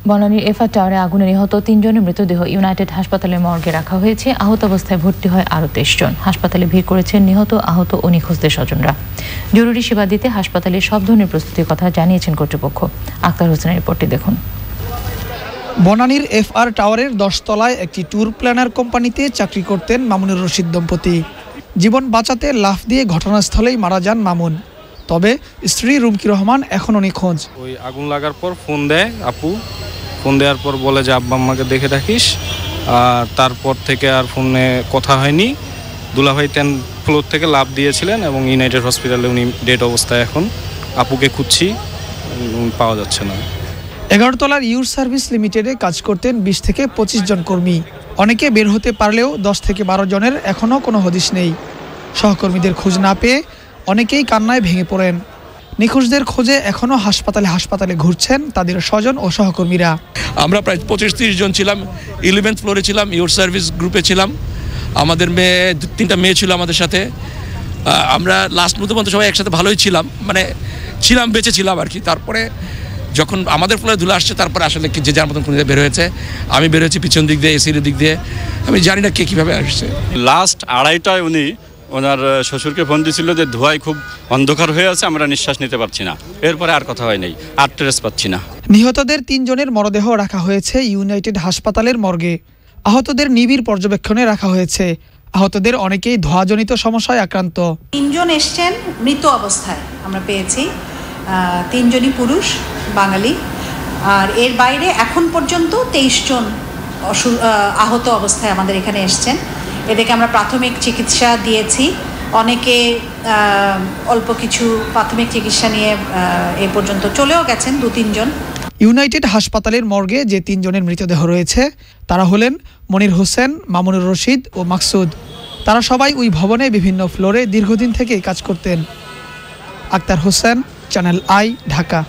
বনানীর FR টাওয়ারে আগুনে নিহত ৩ জনের মৃতদেহ ইউনাইটেড হাসপাতালের মর্গে রাখা হয়েছে। আহত অবস্থায় ভর্তি হয় আরও ২৩ জন। হাসপাতালে ভিড় করেছেন নিহত, আহত ও নিখোঁজদের স্বজনরা। জরুরি সেবা দিতে হাসপাতালে সব ধরনের প্রস্তুতির কথা জানিয়েছেন কর্তৃপক্ষ। আক্তার হোসেনের রিপোর্টটি দেখুন। বনানীর এফআর টাওয়ারের 10 তলায় একটি ট্যুর প্ল্যানার কোম্পানিতে চাকরি করতেন মামুনুর রশিদ দম্পতি। জীবন বাঁচাতে লাফ দিয়ে ঘটনাস্থলেই মারা যান মামুন। তবে স্ত্রী রুমকি রহমান এখনও নিখোঁজ। ওই আগুন লাগার পর ফোন দেয় আপু, ফোন দেওয়ার পর বলে যে আব্বা আম্মাকে দেখে রাখিস। তারপর থেকে আর ফোনে কথা হয়নি। দুলাভাই 10 ফ্লোর থেকে লাফ দিয়েছিলেন এবং ইউনাইটেড হসপিটালে উনি ডেড অবস্থায়। এখন আপুকে খুঁজছি, পাওয়া যাচ্ছে না। 11 তলার ইউর সার্ভিস লিমিটেডে কাজ করতেন 20 থেকে 25 জন কর্মী। অনেকে বের হতে পারলেও 10 থেকে 12 জনের এখনও কোনো হদিশ নেই। সহকর্মীদের খোঁজ না পেয়ে অনেকেই কান্নায় ভেঙে পড়েন। নিখোঁজদের খোঁজে এখনও হাসপাতালে ঘুরছেন তাদের স্বজন ও সহকর্মীরা। আমরা প্রায় 25-30 জন ছিলাম। 11th ফ্লোরে ছিলাম, ইউর সার্ভিস গ্রুপে ছিলাম। আমাদের তিনটা মেয়ে ছিল আমাদের সাথে। আমরা লাস্ট পর্যন্ত সবাই একসাথে ভালোই ছিলাম, বেঁচে ছিলাম আর কি। তারপরে যখন আমাদের ফ্লোরে ধুলে আসছে, তারপরে আসলে যে যার মতন বের হয়েছে। আমি বের হয়েছি পিছন দিক দিয়ে, এসির দিক দিয়ে। আমি জানি না কে কীভাবে আসছে। লাস্ট 2:30টায় উনি ওনার শ্বশুরকে ফোন দিয়েছিল যে ধোঁয়ায় খুব অন্ধকার হয়ে আছে, আমরা নিঃশ্বাস নিতে পারছি না। এরপরে আর কথা হয় নাই, আর ট্রেস পাচ্ছি না। নিহতদের 3 জনের মরদেহ রাখা হয়েছে ইউনাইটেড হাসপাতালের মর্গে। আহতদের নিবিড় পর্যবেক্ষণে রাখা হয়েছে। আহতদের অনেকেই ধোঁয়াজনিত সমস্যায় আক্রান্ত। 3 জন এসছেন মৃত অবস্থায় আমরা পেয়েছি। 3 জনই পুরুষ, বাঙালি। আর এর বাইরে এখন পর্যন্ত 23 জন আহত অবস্থায় আমাদের এখানে এসছেন। এদেরকে আমরা প্রাথমিক চিকিৎসা দিয়েছি। অনেকে অল্প কিছু প্রাথমিক চিকিৎসা নিয়ে এ পর্যন্ত চলেও গেছেন 2-3 জন। ইউনাইটেড হাসপাতালের মর্গে যে 3 জনের মৃতদেহ রয়েছে তারা হলেন মনির হোসেন, মামুনুর রশিদ ও মাকসুদ। তারা সবাই ওই ভবনে বিভিন্ন ফ্লোরে দীর্ঘদিন থেকে কাজ করতেন। আক্তার হোসেন, চ্যানেল আই, ঢাকা।